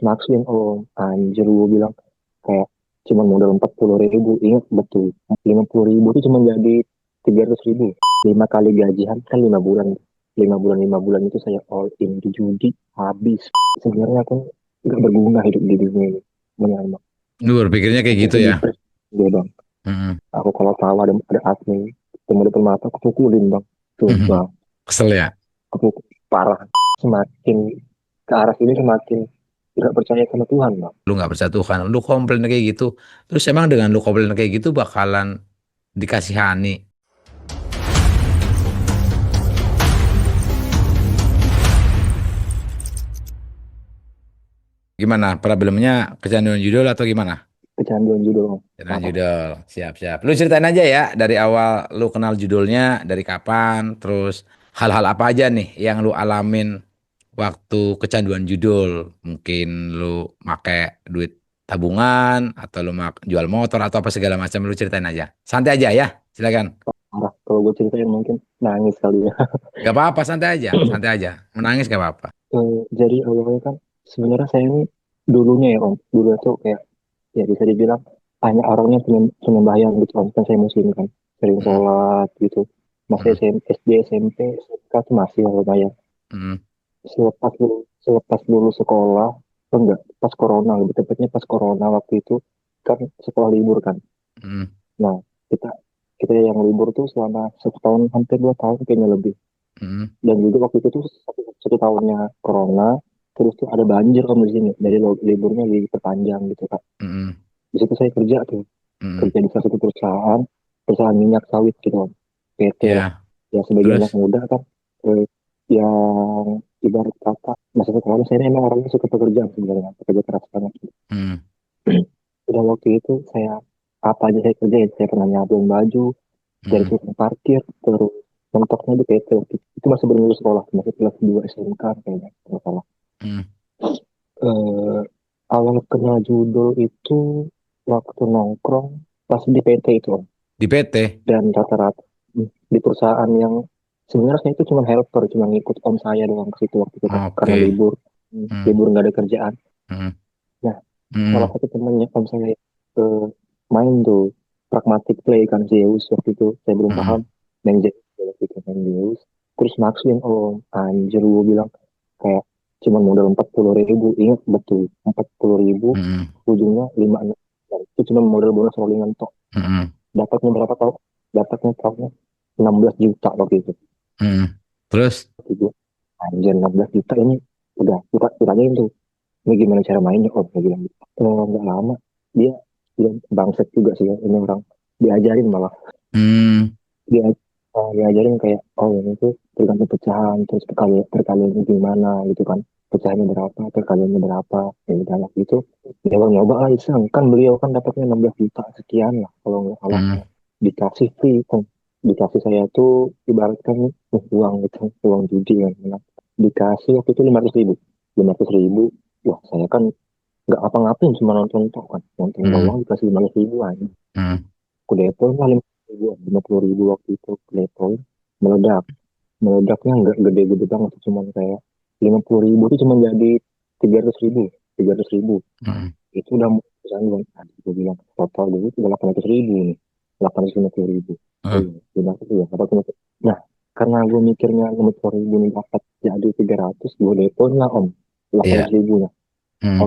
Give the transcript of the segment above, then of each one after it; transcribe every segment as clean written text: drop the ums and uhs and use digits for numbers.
Maksudnya om, anjir gue bilang kayak cuma modal 40.000, ingat betul 50.000 itu cuma jadi 300.000, 5 kali gajian kan 5 bulan, 5 bulan itu saya all in di judi habis. Sebenarnya aku nggak berguna hidup di dunia ini, menyalmak. Lu berpikirnya kayak Aku gitu tuh ya. depres dia bang. Mm-mm. Aku kalau tahu ada admin temu depan mata aku pukulin bang, sumpah. Kesel ya. Aku parah, semakin ke arah sini semakin tidak percaya sama Tuhan bang. Lu nggak percaya Tuhan, lu komplain kayak gitu. Terus emang dengan lu komplain kayak gitu bakalan dikasihani. Gimana? Problemnya kecanduan judul atau gimana? Kecanduan judul Kecanduan parah. judul. Siap, siap. Lu ceritain aja ya dari awal lu kenal judulnya, dari kapan, terus hal-hal apa aja nih yang lu alamin waktu kecanduan judul. Mungkin lu make duit tabungan, atau lu jual motor, atau apa segala macam. Lu ceritain aja. Santai aja ya, silakan. Parah kalau gue ceritain mungkin nangis kali ya. Gak apa-apa, santai aja, santai aja. Menangis gak apa-apa. Jadi awalnya kan sebenarnya saya ini dulunya ya om, dulu tuh kayak ya bisa dibilang hanya orangnya penyembahyang gitu om, kan saya muslim kan, sering Mm, sholat gitu. Masih mm, SD, SMP, SMK tuh masih lumayan. mm, Selepas lulus sekolah, oh enggak, pas corona, lebih tepatnya pas corona waktu itu kan sekolah libur kan. mm, Nah, kita kita yang libur tuh selama 1 tahun, hampir 2 tahun kayaknya lebih. mm, Dan juga waktu itu tuh satu tahunnya corona, terus tuh ada banjir om di sini, dari liburnya diperpanjang gitu kak. mm, Di situ saya kerja tuh, mm. kerja di salah satu perusahaan, perusahaan minyak sawit gitu om, PT lah. Ya, Ya sebagai anak terus. muda kan, eh, yang ibarat kata, masa sekolah saya ini emang orangnya suka pekerjaan sebenarnya, pekerja keras banget. Mm, Udah waktu itu saya apa aja saya kerjain, saya pernah nyablon baju, dari mm, tukang parkir, terus mentoknya di PT waktu itu masih belum lulus sekolah, masih kelas 2 SMK kayaknya nggak salah. mm. eh, Awal kenal judul itu waktu nongkrong pas di PT itu om. Di PT. Dan rata-rata di perusahaan yang sebenarnya saya itu cuma helper, cuma ngikut om saya doang ke situ waktu itu kan karena Oke. libur. Mm, Libur nggak ada kerjaan. mm, Nah, salah mm, satu temennya om saya main tuh pragmatic play kan Zeus waktu itu saya belum paham, mm, main Zeus waktu itu main Zeus. Terus maksudnya om, anjir gue bilang kayak cuma modal 40.000, ingat betul 40.000, mm, ujungnya 5 6, itu cuma modal bonus rollingan tok. mm, Dapatnya berapa tau? Dapatnya tahunnya 16 juta waktu itu. mm. Terus. Waktu itu anjir 16 juta ini udah kita tanyain tuh, ini gimana cara mainnya om, dia bilang gitu. Nggak lama dia dia bangset juga sih ya ini orang, diajarin malah, Mm, dia diajarin kayak oh ini tuh tergantung pecahan, terus perkaliannya gimana gitu kan, pecahannya berapa, perkaliannya berapa, ya udah lah gitu. Dia mau nyoba lah iseng, kan beliau kan dapatnya 16 juta sekian lah kalau nggak salah. mm, Dikasih free kan, dikasih saya tuh ibaratkan uang gitu, uang judi kan. Nah, dikasih waktu itu 500.000, 500.000. Wah saya kan nggak apa-ngapain, cuma nonton tok kan, nonton mm, doang dikasih 500.000 aja. mm. Aku deploy lah 50.000 waktu itu, aku deploy, meledak. Meledaknya nggak gede-gede banget, cuma kayak 50.000 itu cuma jadi 300.000, 300.000. Mm. Itu udah misalnya bang, gue bilang total dulu udah 800.000 nih, 850.000. Oh Mm. iya, bilang itu ya 850. Nah, karena gue mikirnya 50.000 nih dapat jadi 300, gue deploy lah om, delapan Iya. ratus ribunya. Mm.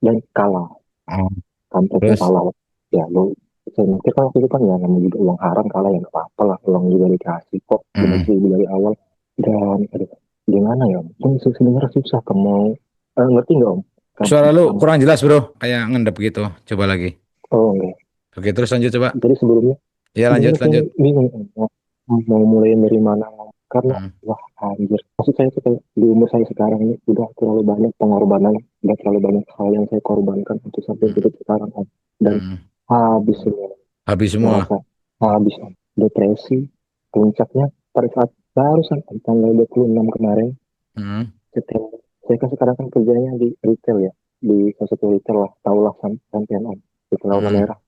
Dan kalah, Oh, kampretnya terus. kalah. Ya lo, saya mikir kan waktu itu kan ya namanya juga uang haram, kalah ya nggak apa-apa lah, uang juga dikasih kok lima Mm. puluh ribu dari awal. Dan aduh, gimana ya om, ini sebenarnya susah kamu, ngerti nggak om, kamu Suara lu sama. kurang jelas, bro. Kayak ngendep gitu. Coba lagi. Oh enggak, Oke, terus lanjut coba. jadi sebelumnya Ya, lanjut, sebenarnya saya lanjut. bingung om, mau mulai dari mana om. Karena Mm. wah anjir, maksud saya tuh kayak di umur saya sekarang ini udah terlalu banyak pengorbanan, udah terlalu banyak hal yang saya korbankan untuk sampai Mm. titik sekarang om. Dan Mm. habis semua, Habis semua. merasa habis om. Depresi puncaknya pada saat barusan om, tanggal 26 kemarin Mm. September. Saya kan sekarang kan kerjanya di retail ya, di salah satu retail lah, tahulah sampean om, di Launa Mm. Merah.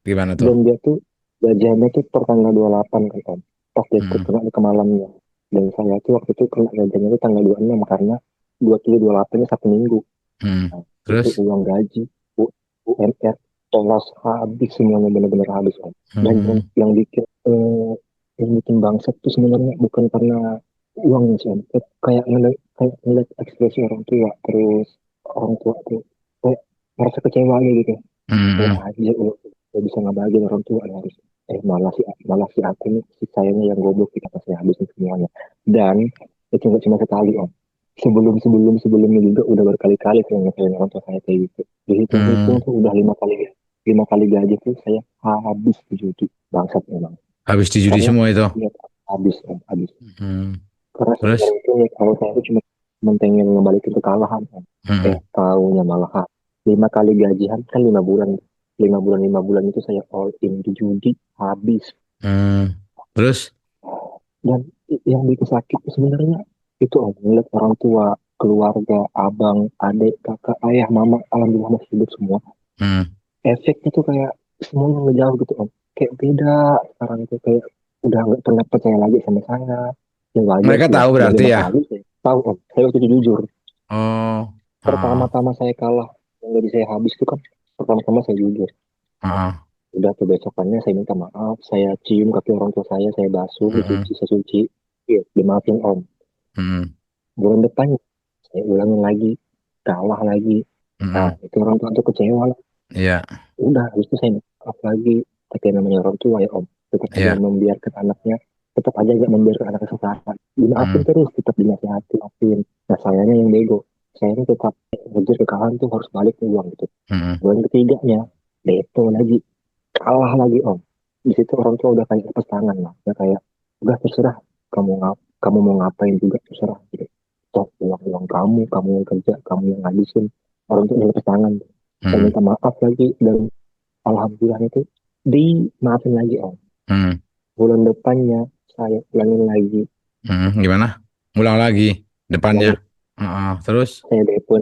Gimana tuh? Dan dia tuh gajiannya tuh per tanggal 28 kan om, pas dia tuh Mm. kena ke malamnya. Dan saya tuh waktu itu kena gajiannya tuh tanggal 26 karena 27 28-nya satu minggu. Hmm. Nah, itu Terus? uang gaji, UMR, tolong habis semuanya, benar-benar habis om. Dan Hmm. yang bikin bangsat tuh sebenarnya bukan karena uangnya sih om. Kayak ngeliat ekspresi orang tua, terus orang tua tuh kayak merasa kecewa aja gitu. Kayak Hmm. aja udah bisa ngebahagiain orang tua ya harus. Malah si aku nih, si sayangnya yang goblok, kita kasih habisin semuanya. Dan itu nggak cuma sekali om. Sebelumnya juga udah berkali-kali saya ngeselin orang tua saya kayak gitu. Dihitung-hitung Hmm. tuh udah 5 kali gaji tuh saya habis di judi. Bangsat memang. Habis di judi Karena semua itu. ya, habis om, habis. Hmm. Karena Terus? sebenarnya itu ya, kalau saya itu cuma mentingin ngembalikin kekalahan om. Hmm. Taunya malah 5 kali gajian kan 5 bulan. 5 bulan itu saya all in di judi habis. Hmm. Terus? Dan yang bikin sakit sebenarnya itu om, ngeliat orang tua, keluarga, abang, adik, kakak, ayah, mama, alhamdulillah masih hidup semua. Hmm. Efeknya tuh kayak semuanya ngejauh gitu om. Kayak beda sekarang itu, kayak udah nggak pernah percaya lagi sama saya. Yang wajar Mereka sih ya, tahu yang berarti lima ya? kali saya tahu om. Saya waktu itu jujur. Oh. Ah. Pertama-tama saya kalah, yang gaji saya habis itu kan, pertama-tama saya jujur. Ah. Udah tuh besokannya saya minta maaf, saya cium kaki orang tua saya basuh, Hmm. saya cuci. Iya, dimaafin om. Hmm. Bulan depan saya ulangin lagi, kalah lagi. Nah, Hmm. itu orang tua tuh kecewa lah. Iya. Udah, habis itu saya minta maaf lagi. Tapi yang namanya orang tua ya om, tetap aja Iya. membiarkan anaknya, tetap aja nggak membiarkan anaknya sengsara. Dimaafin Hmm. terus, tetap dinasihati, maafin. Nah, sayangnya yang bego. Saya ini tetap ngejar kekalahan tuh harus balik ke uang gitu. Hmm. Bulan ketiganya, depo lagi, kalah lagi om. Di situ orang tua udah kayak lepas tangan lah. Ya kayak, udah terserah, kamu mau ngapain juga terserah gitu. Toh uang kamu yang kerja, kamu yang ngabisin. Orang tua udah lepas tangan. Saya Hmm. minta maaf lagi, dan alhamdulillah itu dimaafin lagi om. Hmm. Bulan depannya saya ulangin lagi, Hmm. Gimana? Ngulang lagi depannya. ulangin, Terus? saya depo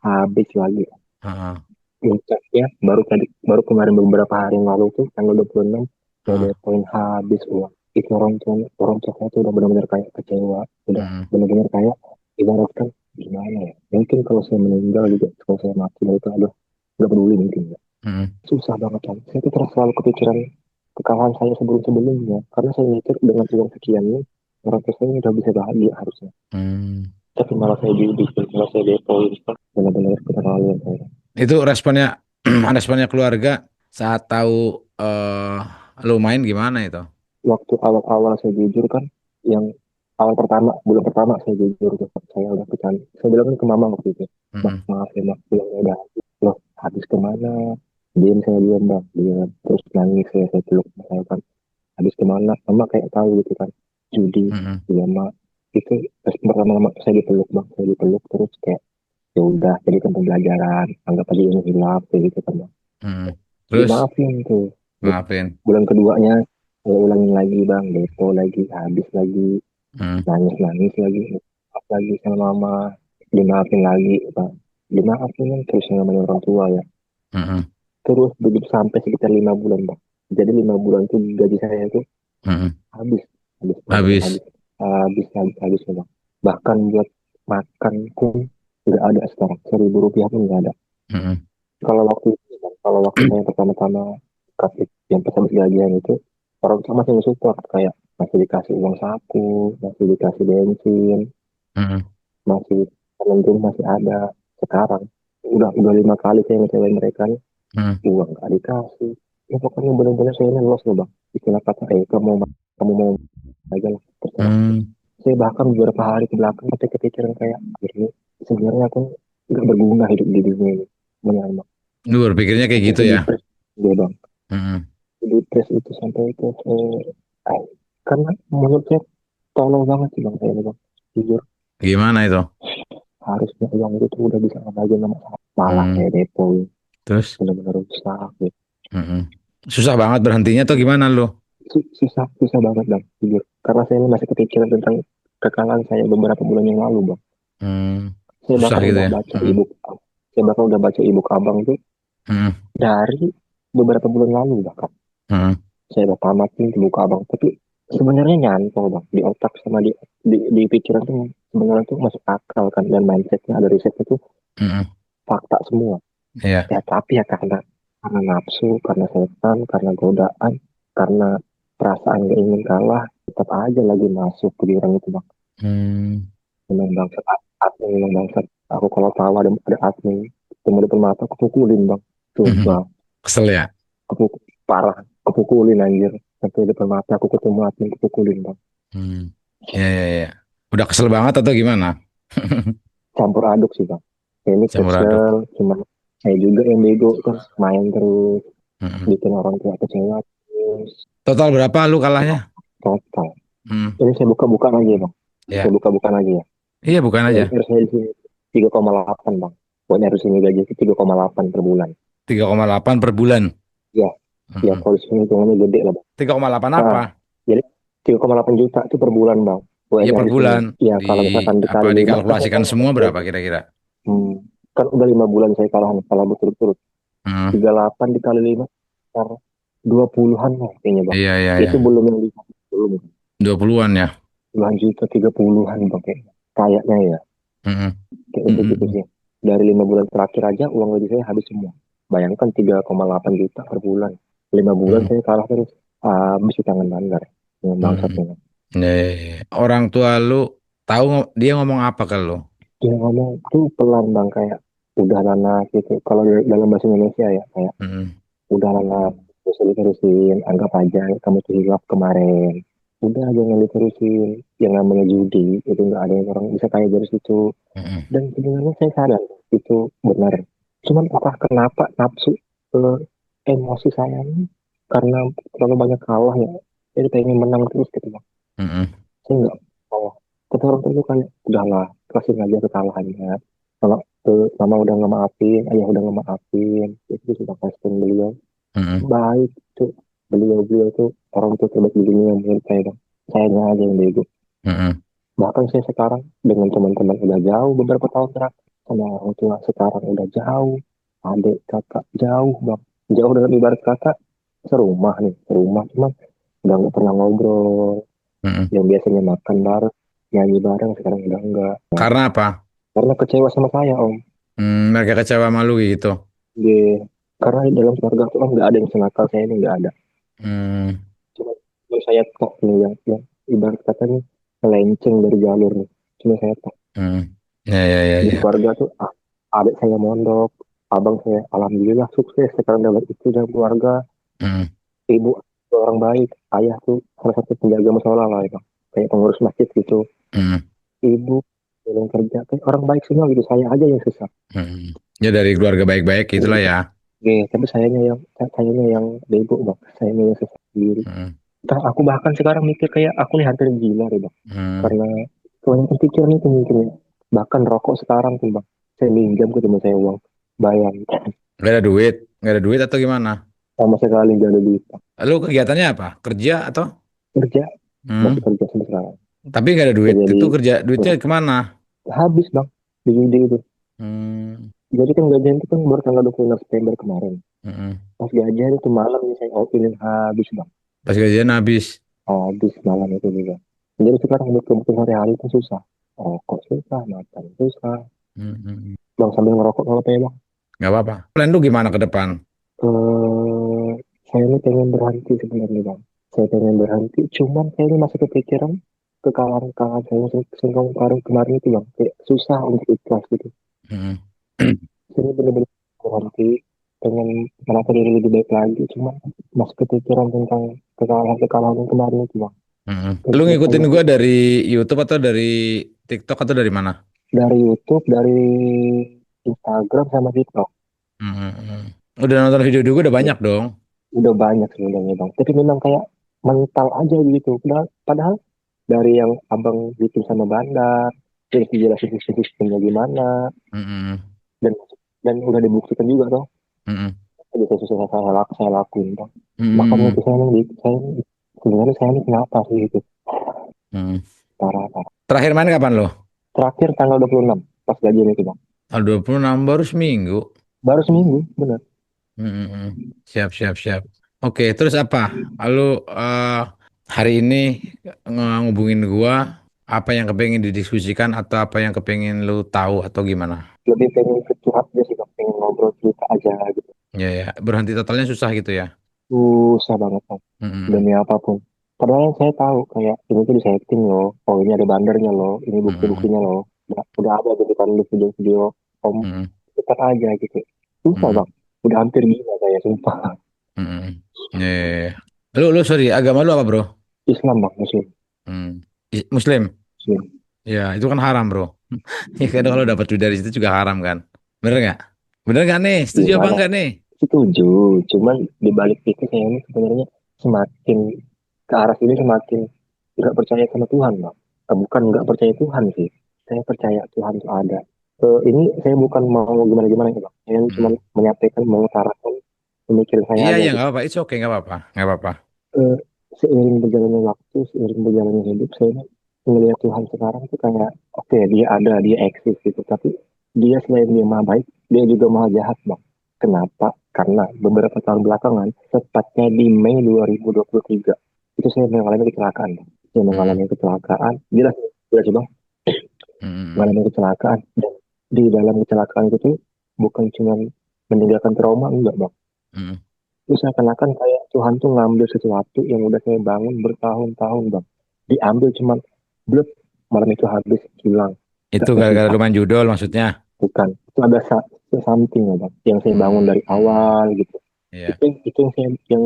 habis lagi. Ah. Puncaknya baru kemarin beberapa hari yang lalu tuh tanggal 26 saya Ah. depoin habis uang. Itu orang tua saya tuh udah benar-benar kayak kecewa, udah Hmm. benar-benar kayak ibaratkan gimana ya, mungkin kalau saya meninggal juga, kalau saya mati dari itu aduh, nggak peduli mungkin ya. Hmm. Susah banget kan, saya tuh terus selalu kepikiran kekalahan saya sebelum-sebelumnya, karena saya mikir dengan uang sekian nih orang tua saya udah bisa bahagia harusnya, Hmm. tapi malah saya dibikin, malah saya depoin. Benar-benar keterlaluan saya. Itu responnya responnya keluarga saat tahu lu main gimana itu? Waktu awal-awal saya jujur kan, yang awal pertama, bulan pertama saya jujur tuh, saya udah pecan, saya bilang kan ke mama waktu itu, mak Hmm. maaf ya mak, bilangnya udah habis loh, habis kemana, diam, saya diam bang, diam, terus nangis, saya peluk saya kan, habis kemana, mama kayak tahu gitu kan, judi. Hmm. Iya mak, itu pertama-tama saya dipeluk bang, saya dipeluk terus kayak ya udah, jadi kan pembelajaran, anggap aja ini hilaf kayak gitu kan bang. Hmm. Terus Dimaafin tuh. maafin. Bulan keduanya saya ulangin lagi bang, depo lagi, habis lagi, Hmm. nangis lagi, maaf lagi sama mama, dimaafin lagi bang, dimaafin kan, terus yang namanya orang tua ya. Hmm. Terus begitu sampai sekitar 5 bulan bang, jadi 5 bulan tuh gaji saya tuh Hmm. habis, habis benar-benar Habis. habis ya bang. Bahkan buat makan pun nggak ada sekarang, Rp1.000 pun nggak ada. Hmm. Kalau waktu saya pertama-tama kasih yang pas habis gajian itu, orang tua masih nge-support, kayak masih dikasih uang saku, masih dikasih bensin, Hmm. masih penentu masih ada. Sekarang udah 5 kali saya ngecewain mereka nih, Hmm. uang nggak dikasih. Ya pokoknya benar-benar saya ini lost loh bang. Istilah kata, kamu mau aja lah, terserah. Hmm. Saya bahkan beberapa hari ke belakang masih kepikiran kayak, ini sebenarnya aku nggak berguna hidup di dunia ini. Benar bang. Lu berpikirnya kayak Sampai gitu saya ya? depres, dia bang. Hmm. Depres itu sampai itu karena menurut saya tolol banget sih bang, saya bang, jujur. Gimana itu? Harusnya uang itu tuh udah bisa ngebagiin sama saya, malah Hmm. saya depo, Terus? benar-benar rusak gitu. Hmm. Susah banget berhentinya tuh gimana lu? Susah susah banget bang, jujur, karena saya ini masih kepikiran tentang kekalahan saya beberapa bulan yang lalu bang. Hmm. saya Susah bahkan gitu udah ya? baca Hmm. ebook saya bahkan udah baca ebook abang tuh Hmm. dari beberapa bulan lalu bahkan. Hmm. Saya udah tamatin di buku abang, tapi sebenarnya nyantol bang di otak sama di pikiran tuh, sebenarnya tuh masuk akal kan, dan mindsetnya ada risetnya tuh Mm-mm. fakta semua. Iya. Ya tapi ya karena nafsu, karena setan, karena godaan, karena perasaan gak ingin kalah, tetap aja lagi masuk ke jurang itu bang. Hmm. Memang bangsat, admin memang bangsat. Aku kalau tahu ada admin ketemu depan mata, aku pukulin bang. Mhm. Sumpah, Kesel ya. aku parah, aku pukulin anjir. Sampai depan mata aku ketemu admin, aku pukulin bang. Hmm. Ya, ya, ya. Udah kesel banget atau gimana? Campur aduk sih bang. Ini Campur aduk. kesel, cuman saya juga yang bego kan, main terus, Mm-mm. bikin orang tua kecewa terus. Total berapa lu kalahnya? Total. Hmm. Ini saya buka-buka lagi ya bang. Saya Ya. buka-buka lagi ya. Iya, bukan aja. Harus saya di sini 3,8 bang. Pokoknya harus ini gaji itu 3,8 per bulan. 3,8 per bulan. Ya, ya Mm-mm. kalau di sini hitungannya gede lah bang. 3,8 Nah, apa? jadi 3,8 juta itu per bulan bang. Iya, UMR per di sini. bulan. Ya Di kalau misalkan apa dikali 5 kan saya dikalkulasikan kalah. semua berapa kira-kira? Hmm, kan udah 5 bulan saya kalah nih, kalah berturut-turut. Hmm. 38 dikali 5 sekitar 20-an lah kayaknya bang. Iya, iya, iya. Itu belum yang di belum 20-an ya. puluhan juta 30-an bang kayaknya. Kayaknya ya. Mm-mm. Kayak begitu Mm-mm. sih. Dari 5 bulan terakhir aja uang gaji saya habis semua. Bayangkan 3,8 juta per bulan. 5 bulan Mm-mm. saya kalah terus. Habis di tangan bandar. Dengan Mm-mm. bangsatnya. Ya, ya, ya. Orang tua lu tahu dia ngomong apa ke lu? Dia ngomong tuh pelan bang kayak udah lana gitu. Kalau dalam bahasa Indonesia ya kayak Mm-mm. udah lana terus diterusin. Anggap aja kamu tuh hilaf kemarin. Udah jangan diterusin. Yang namanya judi itu nggak ada yang orang bisa kaya dari situ. Mm-mm. Dan sebenarnya saya sadar itu benar. Cuman entah kenapa nafsu eh, emosi saya ini karena terlalu banyak kalah ya. Jadi pengen menang terus gitu bang. Mm-mm. Saya nggak mau. Kata orang tua itu kayak udahlah kasih aja kekalahannya. Kalau mama udah nggak maafin, ayah udah nggak maafin, itu sudah kasihan beliau. Mm-mm. Baik tuh beliau tuh orang tua terbaik di dunia menurut saya bang. Sayanya aja yang bego. Mm-mm. Bahkan saya sekarang dengan teman-teman udah jauh beberapa tahun terakhir sama orang tua sekarang udah jauh, adik kakak jauh bang, jauh dengan ibarat kata serumah nih, serumah cuman udah nggak pernah ngobrol, Mm-mm. yang biasanya makan bareng, nyanyi bareng sekarang udah enggak, Karena apa? karena kecewa sama saya om. Mereka kecewa malu gitu. Dia karena di dalam keluarga tuh om nggak ada yang senakal saya ini nggak ada, Hmm. cuma cuma saya tok nih yang ibarat kata nih melenceng dari jalur nih, cuma saya tok. Hmm. Ya, ya, ya, Di ya. keluarga tuh adik saya mondok, abang saya alhamdulillah sukses sekarang dapat istri dan keluarga, Hmm. ibu orang baik, ayah tuh salah satu penjaga musola lah ya, kayak pengurus masjid gitu, Hmm. ibu yang kerja kayak orang baik semua gitu, saya aja yang susah. Hmm. Ya dari keluarga baik-baik itulah ya. Tapi sayanya yang bego bang, sayanya yang susah sendiri. Hmm. Entah, aku bahkan sekarang mikir kayak aku nih hampir gila deh bang, Hmm. karena kebanyakan pikiran itu mungkin ya. Bahkan rokok sekarang tuh bang, saya minjam ke teman saya uang, bayar Gak ada duit, gak ada duit atau gimana? sama sekali gak ada duit. Lu kegiatannya apa? Kerja atau? Kerja, masih Hmm. kerja sampai sekarang. Tapi gak ada duit. Kerja di Itu kerja duitnya kemana? habis bang di judi itu. Hmm. Jadi kan gajian itu kan baru tanggal 26 September kemarin. Hmm. Pas gajian itu malam nih saya opinin habis bang. Pas gajian habis. Habis malam itu juga. Jadi sekarang untuk kebutuhan sehari-hari itu susah. Rokok susah, makan susah. Hmm. Hmm, hmm. Bang sambil ngerokok kalau apa ya bang? Gak apa-apa. Plan lu gimana ke depan? Eh, saya ini pengen berhenti sebenarnya bang. Saya pengen berhenti, cuman saya ini masih kepikiran kekalahan-kekalahan saya yang singkong kemarin itu bang. Kayak susah untuk ikhlas gitu. Hmm. Jadi benar-benar berhenti pengen merasa diri lebih baik lagi cuma masih kepikiran tentang kekalahan-kekalahan yang kemarin itu bang. Hmm. Terus Lu ngikutin rasanya gue dari YouTube atau dari TikTok atau dari mana? dari YouTube, dari Instagram sama TikTok. Hmm. Hmm. Udah nonton video gue udah Ya, banyak dong. udah banyak sebenarnya bang, tapi memang kayak mental aja gitu. Padahal dari yang abang bikin sama bandar terus dijelasin sistemnya gimana, Hmm. dan dan udah dibuktikan juga tuh Hmm. bisa susah saya lakuin bang. Makanya Hmm. itu saya sebenarnya saya ini kenapa sih gitu, Hmm. parah parah. Terakhir main kapan lo? Terakhir tanggal 26 pas gajian itu bang. Tanggal 26 baru seminggu. Baru seminggu, bener. Hmm. Siap, siap, siap. Oke, terus apa? Lalu hari ini ngubungin gua. Apa yang kepengen didiskusikan atau apa yang kepengen lu tahu atau gimana? Lebih pengen ke curhat aja sih bang, pengen ngobrol cerita aja gitu. Ya, ya. Berhenti totalnya susah gitu ya. Susah banget bang, Mm-mm. demi apapun. Padahal saya tahu kayak ini tuh di setting loh, oh ini ada bandarnya loh, ini Mm-mm. bukti-buktinya loh. Udah ada gitu kan di video-video om, Mm-mm. tetap aja gitu. Susah Mm-mm. bang, udah hampir gila saya sumpah. Mm-mm. Ya, ya, ya. Lu sorry, agama lu apa bro? Islam bang, Muslim. Hmm. Muslim? Muslim. Ya, itu kan haram bro. Ya kan kalau dapat duit dari situ juga haram kan. Bener nggak? Bener nggak nih? Setuju apa Gimana? enggak nih? Setuju, cuman di balik itu saya ini sebenarnya semakin ke arah sini semakin nggak percaya sama Tuhan, Bang. Bukan nggak percaya Tuhan sih, saya percaya Tuhan itu ada. Ini saya bukan mau gimana-gimana ya, Bang. Saya cuma Hmm. menyampaikan, mengutarakan pemikiran saya Iya, aja iya, nggak gitu. apa-apa. It's okay, nggak apa-apa. Nggak apa-apa. Eh, Seiring berjalannya waktu, seiring berjalannya hidup, saya melihat Tuhan sekarang tuh kayak, oke, dia ada, dia eksis gitu. Tapi dia selain dia maha baik, dia juga maha jahat, Bang. Kenapa? Karena beberapa tahun belakangan, tepatnya di Mei 2023, itu saya mengalami kecelakaan, Bang. Saya Hmm. mengalami kecelakaan, jelas, Bang, Hmm. mengalami kecelakaan. Dan di dalam kecelakaan itu tuh, bukan cuma meninggalkan trauma, enggak, Bang. Hmm. Terus seakan-akan kayak Tuhan tuh ngambil sesuatu yang udah saya bangun bertahun-tahun, Bang. Diambil cuman blek, malam itu habis, hilang, Itu gak gara-gara tersisa. lu main judol maksudnya. Bukan, itu ada something ya, Bang, yang saya bangun Hmm. dari Hmm. awal gitu. Iya. Itu yang saya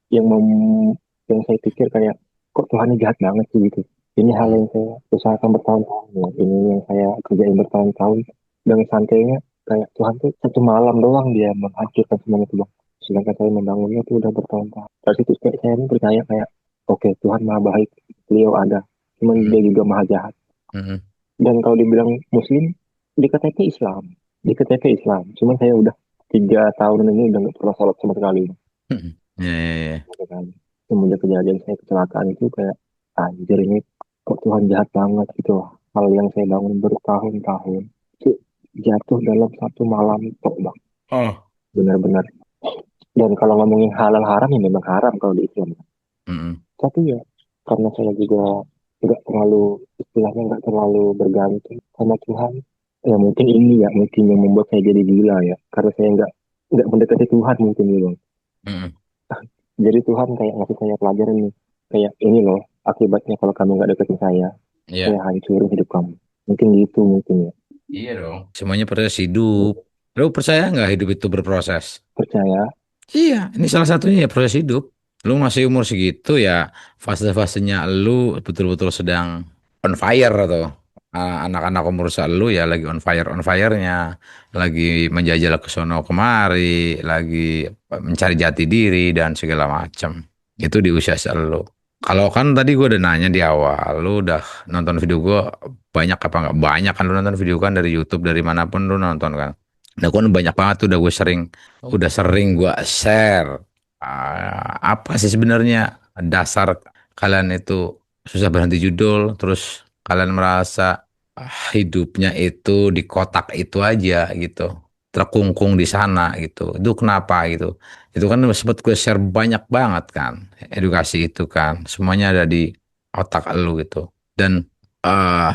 yang mem- yang saya pikir kayak kok Tuhan ini jahat banget sih gitu. Ini hal Hmm. yang saya usahakan bertahun-tahun, ya. Ini yang saya kerjain bertahun-tahun dengan santainya, kayak Tuhan tuh satu malam doang dia menghancurkan semuanya tuh, Bang. Sedangkan saya membangunnya tuh udah bertahun-tahun. Dari situ kayak saya ini percaya kayak oke, Tuhan maha baik, beliau ada, cuman Hmm. dia juga maha jahat. Hmm. Dan kalau dibilang Muslim, di KTP Islam, di KTP Islam. Cuman saya udah 3 tahun ini udah nggak pernah sholat sama sekali. Hmm. Iya, iya, iya. Gitu kan. Semenjak kejadian saya kecelakaan itu kayak anjir ini kok Tuhan jahat banget gitu. Hal yang saya bangun bertahun-tahun itu jatuh dalam satu malam tok, Bang. Oh. Benar-benar. Dan kalau ngomongin halal haram ya memang haram kalau di Islam. Hmm. Tapi ya karena saya juga nggak terlalu, istilahnya nggak terlalu bergantung sama Tuhan. Ya mungkin ini ya mungkin yang membuat saya jadi gila ya. Karena saya nggak mendekati Tuhan mungkin gitu, Bang. Hmm. Jadi Tuhan kayak ngasih saya pelajaran nih. Kayak ini loh, akibatnya kalau kamu nggak deketin saya Iya. hancurin hidup kamu. Mungkin gitu mungkin ya. Iya dong. Semuanya proses hidup. Lu percaya nggak hidup itu berproses? Percaya, Iya, ini salah satunya ya proses hidup. Lu masih umur segitu ya fase-fasenya lu betul-betul sedang on fire atau anak-anak umur lu ya lagi on fire-nya, lagi menjajal ke sono kemari, lagi mencari jati diri dan segala macam. Itu di usia lu. Kalau kan tadi gue udah nanya di awal, lu udah nonton video gue banyak apa nggak banyak kan lu nonton video kan dari YouTube dari manapun lu nonton kan. Nah, kan banyak banget tuh udah sering gua share. Apa sih sebenarnya dasar kalian itu susah berhenti judul, terus kalian merasa hidupnya itu di kotak itu aja gitu, terkungkung di sana gitu. Itu kenapa gitu? Itu kan sempat gue share banyak banget kan, edukasi itu kan, semuanya ada di otak lu gitu. Dan eh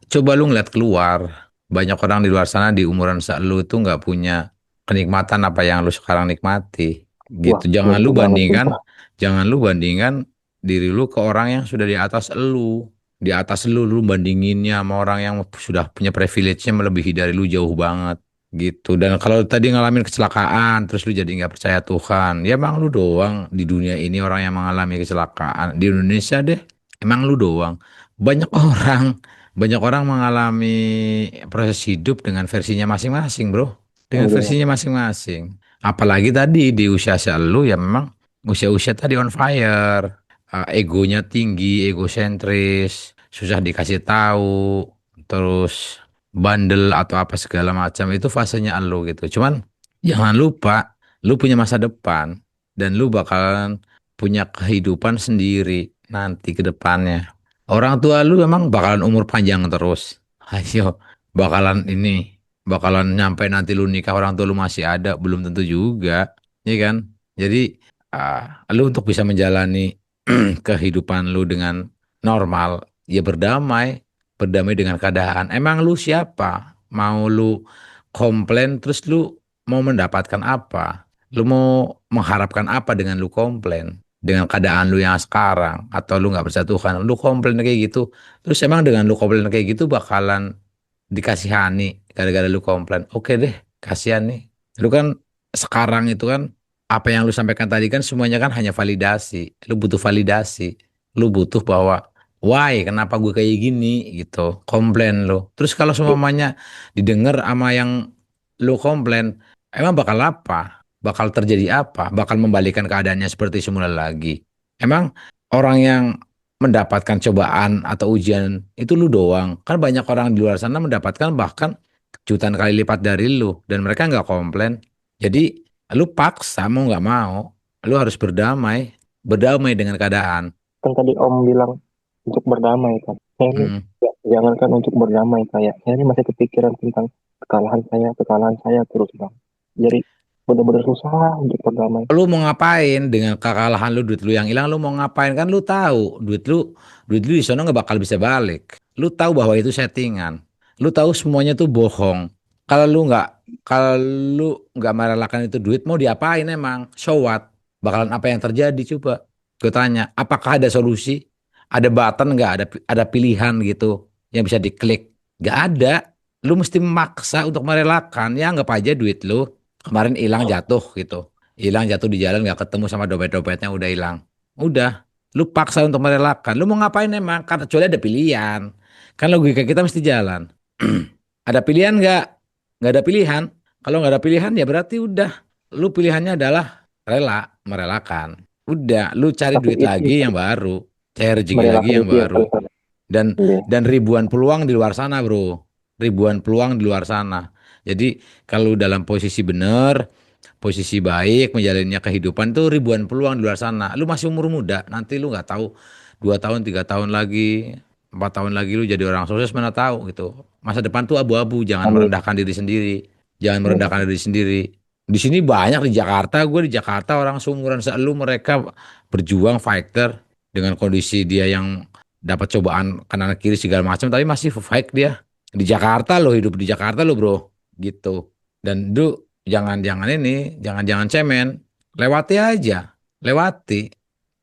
coba lu ngeliat keluar, banyak orang di luar sana di umuran lu itu nggak punya kenikmatan apa yang lu sekarang nikmati wah gitu. Jangan bener lu banget bandingkan, sumpah. jangan lu bandingkan diri lu ke orang yang sudah di atas lu. Di atas lu bandinginnya sama orang yang sudah punya privilege-nya melebihi dari lu jauh banget gitu. Dan kalau tadi ngalamin kecelakaan, terus lu jadi nggak percaya Tuhan, ya emang lu doang di dunia ini orang yang mengalami kecelakaan di Indonesia deh. Emang lu doang. Banyak orang, banyak orang mengalami proses hidup dengan versinya masing-masing, bro. Dengan Bener. versinya masing-masing. Apalagi tadi di usia-usia lu ya memang usia-usia tadi on fire. Egonya tinggi, egosentris, susah dikasih tahu, terus bandel atau apa segala macam itu fasenya lu gitu. Cuman jangan lupa, lu punya masa depan dan lu bakalan punya kehidupan sendiri nanti ke depannya. Orang tua lu memang bakalan umur panjang terus. Ayo, bakalan nyampe nanti lu nikah orang tua lu masih ada, belum tentu juga, ya kan? Jadi, lu untuk bisa menjalani kehidupan lu dengan normal, ya berdamai, berdamai dengan keadaan. Emang lu siapa? Mau lu komplain terus lu mau mendapatkan apa? Lu mau mengharapkan apa dengan lu komplain? Dengan keadaan lu yang sekarang atau lu nggak percaya Tuhan, lu komplain kayak gitu. Terus emang dengan lu komplain kayak gitu bakalan dikasihani gara-gara lu komplain. Oke deh, kasihan nih. Lu kan sekarang itu kan apa yang lu sampaikan tadi kan semuanya kan hanya validasi. Lu butuh validasi. Lu butuh bahwa why kenapa gue kayak gini gitu. Komplain lu. Terus kalau semuanya didengar sama yang lu komplain, emang bakal apa? Bakal terjadi apa? Bakal membalikan keadaannya seperti semula lagi. Emang orang yang mendapatkan cobaan atau ujian itu lu doang. Kan banyak orang di luar sana mendapatkan bahkan jutaan kali lipat dari lu dan mereka nggak komplain. Jadi lu paksa mau nggak mau, lu harus berdamai, berdamai dengan keadaan. Kan tadi Om bilang untuk berdamai kan. Saya ini Hmm. jangankan untuk berdamai, kayak saya ini masih kepikiran tentang kekalahan saya terus bang. Jadi benar-benar susah untuk berdamai. Lu mau ngapain dengan kekalahan lu, duit lu yang hilang, lu mau ngapain? Kan lu tahu duit lu di sana nggak bakal bisa balik. Lu tahu bahwa itu settingan. Lu tahu semuanya tuh bohong. Kalau lu nggak kalau lu nggak merelakan itu duit, mau diapain emang? So what? Bakalan apa yang terjadi coba? Gue tanya, apakah ada solusi? Ada button nggak? Ada pilihan gitu yang bisa diklik? Nggak ada. Lu mesti memaksa untuk merelakan. Ya anggap aja duit lu kemarin hilang jatuh gitu, hilang jatuh di jalan nggak ketemu sama dompetnya udah hilang, udah lu paksa untuk merelakan. Lu mau ngapain emang? Kan kecuali ada pilihan, kan logika kita mesti jalan. Ada pilihan nggak ada pilihan. Kalau nggak ada pilihan ya berarti udah lu pilihannya adalah rela merelakan. Udah lu cari Tapi duit itu lagi yang baru, cari rezeki lagi merelakan yang itu yang baru. paling susah. dan Iya. dan ribuan peluang di luar sana, bro. Ribuan peluang di luar sana. Jadi kalau dalam posisi benar, posisi baik, menjalannya kehidupan tuh ribuan peluang di luar sana. Lu masih umur muda, nanti lu nggak tahu 2 tahun, 3 tahun lagi, 4 tahun lagi lu jadi orang sukses mana tahu gitu. Masa depan tuh abu-abu. Jangan Amin. merendahkan diri sendiri. Jangan Iya, merendahkan Bang. diri sendiri. Di sini banyak di Jakarta, gue di Jakarta orang seumuran selu mereka berjuang fighter dengan kondisi dia yang dapat cobaan kanan kiri segala macam tapi masih fight dia di Jakarta lo, hidup di Jakarta lo bro, gitu. Dan jangan cemen, lewati aja, lewati,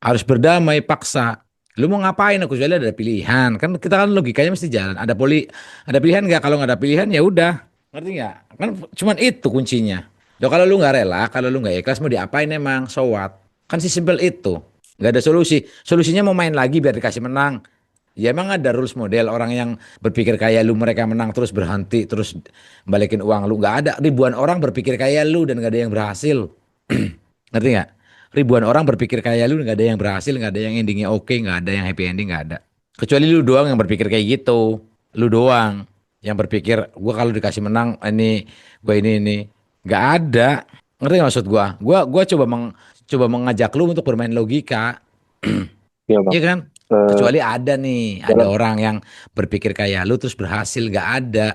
harus berdamai paksa. Lu mau ngapain? Aku sudah ada pilihan kan, kita kan logikanya mesti jalan, ada pilihan nggak? Kalau nggak ada pilihan ya udah, ngerti nggak? Kan cuman itu kuncinya. Loh, kalau lu nggak rela, kalau lu nggak ikhlas mau diapain emang? So what? Kan si simpel itu. Nggak ada solusi. Solusinya mau main lagi biar dikasih menang. Ya emang ada rules model orang yang berpikir kayak lu mereka menang terus berhenti terus balikin uang lu. Nggak ada, ribuan orang berpikir kayak lu dan nggak ada yang berhasil. Ngerti nggak? Ribuan orang berpikir kayak lu, nggak ada yang berhasil, nggak ada yang endingnya oke, nggak ada yang happy ending, nggak ada. Kecuali lu doang yang berpikir kayak gitu. Lu doang yang berpikir gua kalau dikasih menang ini gua ini. Nggak ada. Ngerti nggak maksud gua? Gua coba mengajak lu untuk bermain logika. Iya bang. Iya kan? Eh, Kecuali ada nih, ada dalam orang yang berpikir kayak lu terus berhasil, nggak ada.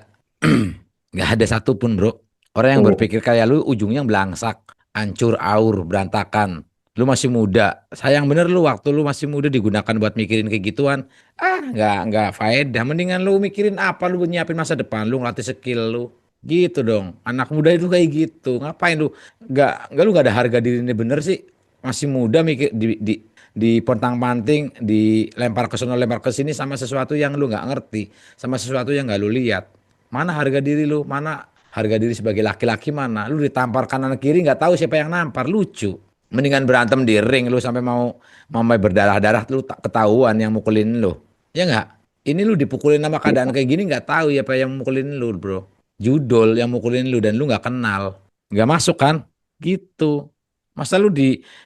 Nggak ada satupun bro. Orang yang ini berpikir kayak lu ujungnya belangsak, hancur, aur, berantakan. Lu masih muda. Sayang bener lu waktu lu masih muda digunakan buat mikirin kayak gituan. Nggak faedah. Mendingan lu mikirin apa, lu nyiapin masa depan, lu ngelatih skill lu. Gitu dong. Anak muda itu kayak gitu. Ngapain lu? Nggak lu nggak ada harga diri ini bener sih. Masih muda mikir di pontang-panting, dilempar ke sono, lempar ke sini sama sesuatu yang lu nggak ngerti, sama sesuatu yang nggak lu lihat. Mana harga diri lu? Mana harga diri sebagai laki-laki mana? Lu ditampar kanan kiri nggak tahu siapa yang nampar, lucu. Mendingan berantem di ring lu sampai mau berdarah-darah lu tak ketahuan yang mukulin lu. Ya nggak? Ini lu dipukulin sama keadaan kayak gini nggak tahu ya apa yang mukulin lu, bro. Judul yang mukulin lu dan lu nggak kenal. Nggak masuk kan? Gitu. Masa lu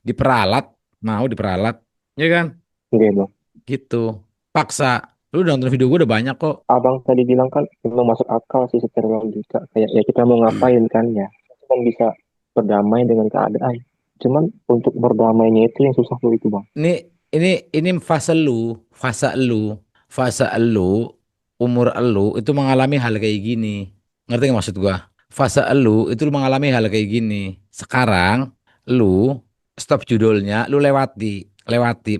diperalat, mau diperalat, ya kan? Iya bang. Gitu. Paksa. Lu udah nonton video gue udah banyak kok. Abang tadi bilang kan memang masuk akal sih secara logika. Kayak ya kita mau ngapain kan ya. Kita kan bisa berdamai dengan keadaan. Cuman untuk berdamainya itu yang susah tuh itu bang. Ini ini fase elu, umur elu itu mengalami hal kayak gini. Ngerti nggak maksud gua? Fase elu itu mengalami hal kayak gini. Sekarang lu stop judulnya, lu lewati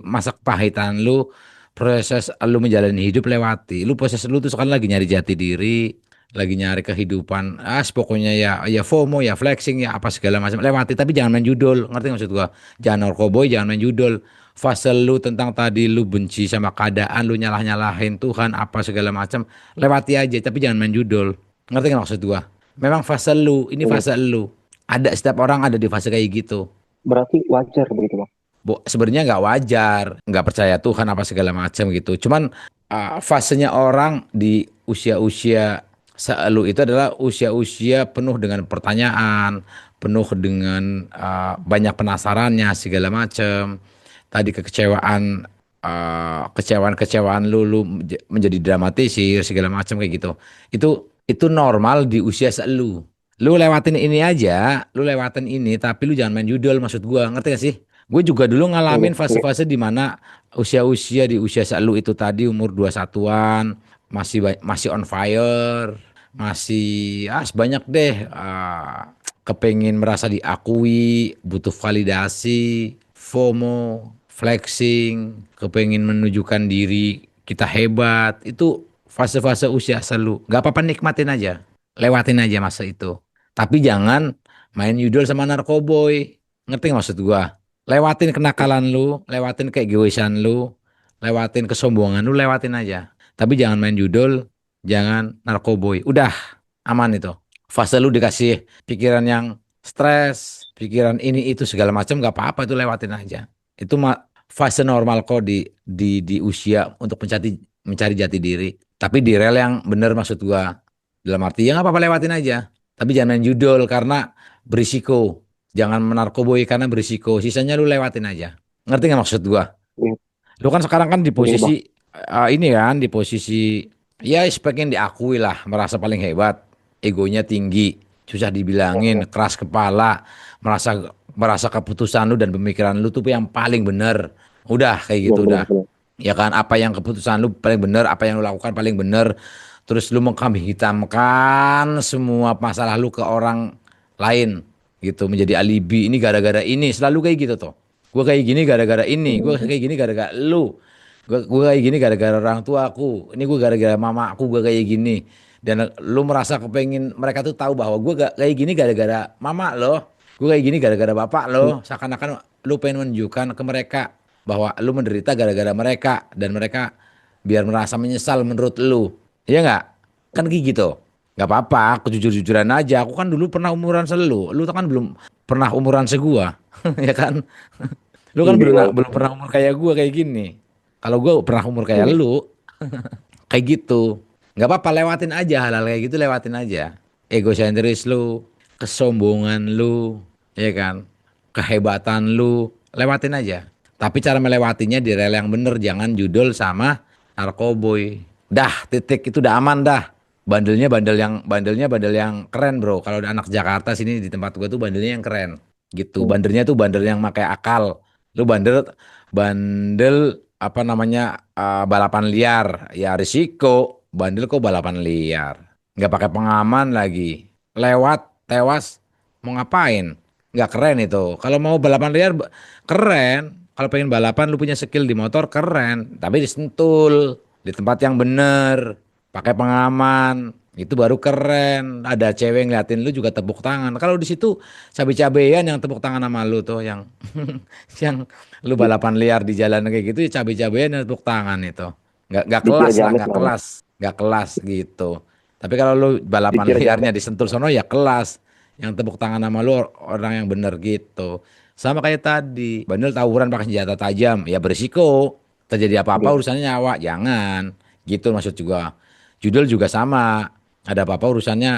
masa kepahitan lu, proses lu menjalani hidup lewati. Lu proses lu tuh sekarang lagi nyari jati diri, lagi nyari kehidupan. Pokoknya ya FOMO, ya flexing, ya apa segala macam lewati. Tapi jangan main judul, ngerti maksud gua? Jangan narkoboy, jangan main judul. Fase lu tentang tadi lu benci sama keadaan, lu nyalah-nyalahin Tuhan apa segala macam, lewati aja. Tapi jangan main judul. Ngerti nggak maksud gua? Memang fase lu, ini Iya. fase lu. Ada setiap orang ada di fase kayak gitu. Berarti wajar begitu bang. Sebenarnya nggak wajar, nggak percaya Tuhan apa segala macam gitu. Cuman fasenya orang di usia-usia selalu itu adalah usia-usia penuh dengan pertanyaan, penuh dengan banyak penasarannya segala macam. Tadi kekecewaan lu menjadi dramatisir segala macam kayak gitu. Itu normal di usia selu. Lu lewatin ini aja, lu lewatin ini, tapi lu jangan main judul maksud gua, ngerti gak sih? Gue juga dulu Iya, ngalamin iya. fase-fase di mana usia-usia di usia selu itu tadi umur 21-an masih on fire, masih banyak deh kepengin merasa diakui, butuh validasi, FOMO, flexing, kepengin menunjukkan diri kita hebat. Itu fase-fase usia selu. Gak apa-apa nikmatin aja, lewatin aja masa itu. Tapi jangan main judul sama narkoboy. Ngerti nggak maksud gua? Lewatin kenakalan lu, lewatin keegoisan lu, lewatin kesombongan lu, lewatin aja. Tapi jangan main judul, jangan narkoboy. Udah, aman itu. Fase lu dikasih pikiran yang stres, pikiran ini itu segala macam gak apa-apa itu lewatin aja. Itu fase normal kok di usia untuk mencari jati diri. Tapi di rel yang bener maksud gua. Dalam arti ya nggak apa-apa lewatin aja. Tapi jangan main judul karena berisiko. Jangan menarkoboi karena berisiko. Sisanya lu lewatin aja. Ngerti nggak maksud gua? Iya, Lu kan sekarang kan di iya, bang. posisi ini kan, di posisi ya pengen diakui lah, merasa paling hebat, egonya tinggi, susah Iya, iya. dibilangin, keras kepala, merasa merasa keputusan lu dan pemikiran lu tuh yang paling bener. Udah kayak Benar, gitu benar, udah. benar. Ya kan, apa yang keputusan lu paling bener, apa yang lu lakukan paling bener. Terus lu mengkambing hitamkan semua masalah lu ke orang lain gitu, menjadi alibi. Ini gara-gara ini, selalu kayak gitu tuh. Gue kayak gini gara-gara ini, gue Hmm. kayak gini gara-gara lu. Gue kayak gini gara-gara orang tua aku. Ini gue gara-gara mama aku gue kayak gini. Dan lu merasa kepengen mereka tuh tahu bahwa gue gak kayak gini gara-gara mama loh. Gue kayak gini gara-gara bapak loh. Seakan-akan lu pengen menunjukkan ke mereka bahwa lu menderita gara-gara mereka dan mereka biar merasa menyesal menurut lu. Iya nggak? Kan kayak gitu. Nggak apa-apa, aku jujur-jujuran aja. Aku kan dulu pernah umuran selu. Lu kan belum pernah umuran segua, ya kan? Lu kan Iya, belum bang. belum pernah umur kayak gua kayak gini. Kalau gua pernah umur kayak Iya. lu, kayak gitu. Nggak apa-apa, lewatin aja hal-hal kayak gitu, lewatin aja. Egosentris lu, kesombongan lu, ya kan? Kehebatan lu, lewatin aja. Tapi cara melewatinya di rel yang bener, jangan judul sama narkoboy. Dah, titik itu udah aman dah. Bandelnya bandel yang keren, Bro. Kalau ada anak Jakarta sini di tempat gua tuh bandelnya yang keren. Gitu. Hmm. Bandelnya tuh bandel yang pakai akal. Lu bandel apa namanya balapan liar ya risiko bandel kok balapan liar nggak pakai pengaman lagi lewat tewas mau ngapain nggak keren itu kalau mau balapan liar keren kalau pengen balapan lu punya skill di motor keren tapi disentul di tempat yang bener pakai pengaman itu baru keren ada cewek ngeliatin lu juga tepuk tangan kalau di situ cabe-cabean yang tepuk tangan sama lu tuh yang yang lu Di, balapan liar di jalan kayak gitu ya cabe-cabean dan tepuk tangan itu. Nggak kelas dikira lah, jamet nggak bang. kelas, nggak kelas gitu. Tapi kalau lu balapan Dikira liarnya jamet. di Sentul sono ya kelas. Yang tepuk tangan sama lu orang yang bener gitu. Sama kayak tadi, bandel tawuran pakai senjata tajam, ya berisiko. Terjadi apa-apa Iya. urusannya nyawa, jangan. Gitu maksud juga. Judul juga sama. Ada apa-apa urusannya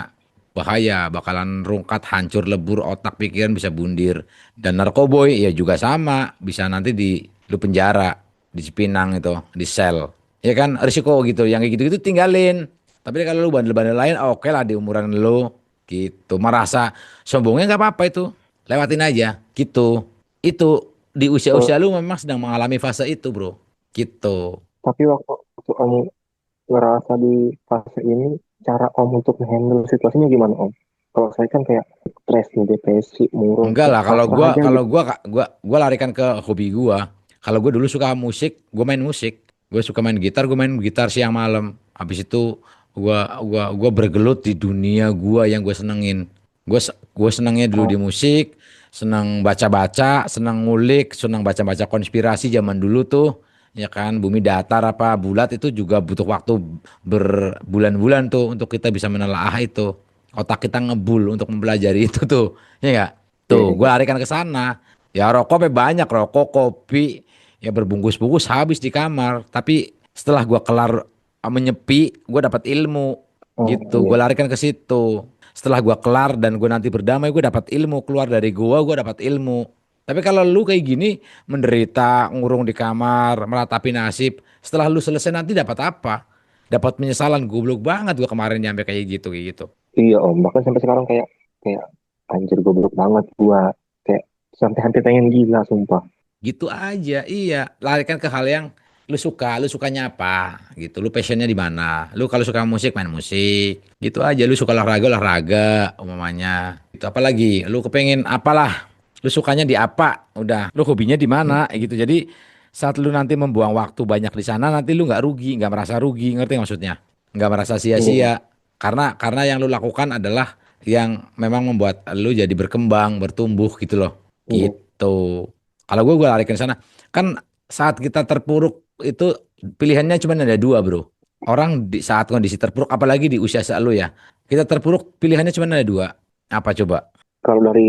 bahaya, bakalan rungkat, hancur, lebur, otak, pikiran bisa bundir. Dan narkoboy ya juga sama, bisa nanti di lu penjara, di Cipinang itu, di sel. Ya kan risiko gitu, yang kayak gitu-gitu tinggalin. Tapi kalau lu bandel-bandel lain, oke lah di umuran lu gitu. Merasa sombongnya nggak apa-apa itu, lewatin aja gitu. Itu di Eh, usia-usia lu memang sedang mengalami fase itu, bro. Gitu. tapi waktu om ngerasa di fase ini, cara om untuk handle situasinya gimana om? Kalau saya kan kayak stres, nih, depresi, murung, Enggak kayak lah, pasrah aja kalau gitu. gua larikan ke hobi gua. Kalau gua dulu suka musik, gua main musik. Gue suka main gitar, gue main gitar siang malam. Habis itu gua bergelut di dunia gua yang gue senengin. Gue senangnya dulu di Oh, musik, senang baca-baca, senang ngulik, senang baca-baca konspirasi zaman dulu tuh. Ya kan, bumi datar apa bulat itu juga butuh waktu berbulan-bulan tuh untuk kita bisa menelaah itu. Otak kita ngebul untuk mempelajari itu tuh. Ya enggak? iya, Tuh, gue iya. larikan ke sana. Ya rokok banyak, rokok, kopi, ya berbungkus-bungkus habis di kamar. Tapi setelah gue kelar menyepi, gue dapat ilmu Oh, gitu. Gue iya. larikan ke situ. Setelah gue kelar dan gue nanti berdamai, gue dapat ilmu. Keluar dari gue dapat ilmu. Tapi kalau lu kayak gini, menderita, ngurung di kamar, meratapi nasib. Setelah lu selesai nanti dapat apa? Dapat penyesalan, goblok banget gue kemarin nyampe kayak gitu, kayak gitu. Iya om, bahkan sampai sekarang kayak kayak anjir goblok banget gua, kayak sampai hampir pengen gila sumpah. Gitu aja, iya. Larikan ke hal yang lu sukanya apa gitu. Lu passionnya di mana? Lu kalau suka musik main musik, gitu aja. Lu suka olahraga olahraga, umumnya. Itu apalagi, lu kepengen apalah, lu sukanya di apa? Udah, lu hobinya di mana? Gitu. Jadi saat lu nanti membuang waktu banyak di sana, nanti lu nggak rugi, nggak merasa rugi, ngerti nggak maksudnya? Nggak merasa Iya, sia-sia. Karena yang lu lakukan adalah yang memang membuat lu jadi berkembang, bertumbuh gitu loh. iya, Gitu. Kalau gue larikan ke sana. Kan saat kita terpuruk itu pilihannya cuma ada dua bro. Orang di saat kondisi terpuruk, apalagi di usia lu ya. Kita terpuruk pilihannya cuma ada dua. Apa coba? kalau dari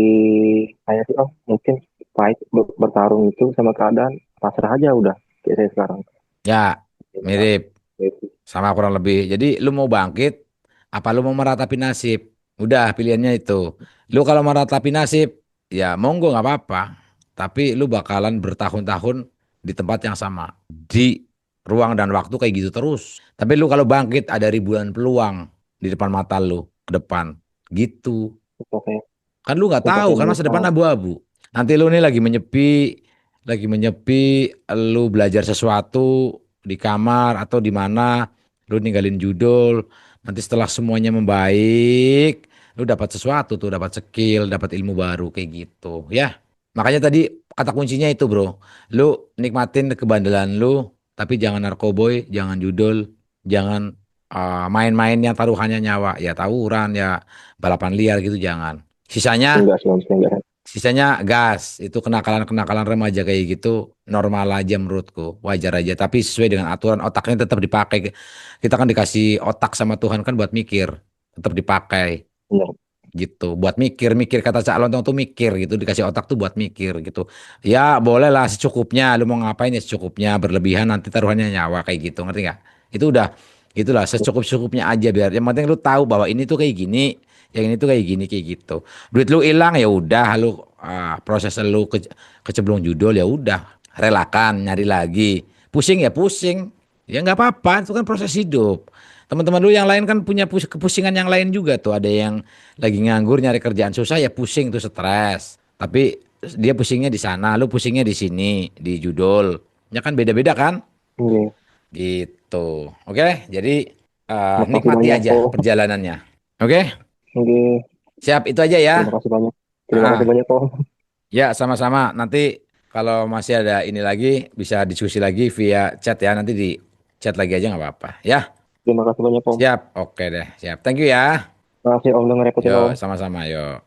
saya sih om mungkin fight bertarung itu sama keadaan, pasrah aja udah kayak saya sekarang. Ya, Ya, mirip. itu. Sama kurang lebih. Jadi lu mau bangkit, apa lu mau meratapi nasib? Udah pilihannya itu. Lu kalau meratapi nasib, ya monggo nggak apa-apa. Tapi lu bakalan bertahun-tahun di tempat yang sama. Di ruang dan waktu kayak gitu terus. Tapi lu kalau bangkit ada ribuan peluang di depan mata lu ke depan. Gitu. Sumpah saya, Kan lu nggak sumpah tahu saya kan masa depan menyesal. abu-abu. Nanti lu nih lagi menyepi, lu belajar sesuatu di kamar atau di mana, lu ninggalin judul. Nanti setelah semuanya membaik, lu dapat sesuatu tuh, dapat skill, dapat ilmu baru kayak gitu, ya. Makanya tadi kata kuncinya itu, bro. Lu nikmatin kebandelan lu, tapi jangan narkoboy, jangan judul, jangan main-main yang taruhannya nyawa, ya tawuran, ya balapan liar gitu jangan. Sisanya Enggak sih om, saya enggak. sisanya gas. Itu kenakalan-kenakalan remaja kayak gitu normal aja menurutku. Wajar aja tapi sesuai dengan aturan otaknya tetap dipakai. Kita kan dikasih otak sama Tuhan kan buat mikir. Tetap dipakai Benar. gitu. Buat mikir-mikir kata Cak Lontong tuh mikir gitu. Dikasih otak tuh buat mikir gitu. Ya boleh lah secukupnya. Lu mau ngapain ya secukupnya. Berlebihan nanti taruhannya nyawa kayak gitu. Ngerti nggak? Itu udah itulah secukup-cukupnya aja biar yang penting lu tahu bahwa ini tuh kayak gini, yang ini tuh kayak gini kayak gitu. Duit lu hilang ya udah lu proses lu kecemplung judul ya udah relakan nyari lagi. Pusing ya pusing. Ya nggak apa-apa, itu kan proses hidup. Teman-teman lu yang lain kan punya kepusingan yang lain juga tuh. Ada yang lagi nganggur nyari kerjaan susah ya pusing tuh stres. Tapi dia pusingnya di sana, lu pusingnya di sini, di judul. Ya kan beda-beda kan? Iya. Gitu. Oke, jadi Makasih nikmati banyak aja om. perjalanannya. Oke, Oke, siap itu aja ya. terima kasih banyak. Terima kasih Ah, banyak om. ya sama-sama. Nanti kalau masih ada ini lagi bisa diskusi lagi via chat ya. Nanti di chat lagi aja nggak apa-apa. Ya, Terima kasih banyak om. siap. Oke deh, siap. Thank you ya. Makasih om udah ngerepotin om. Yo, sama-sama. Yo.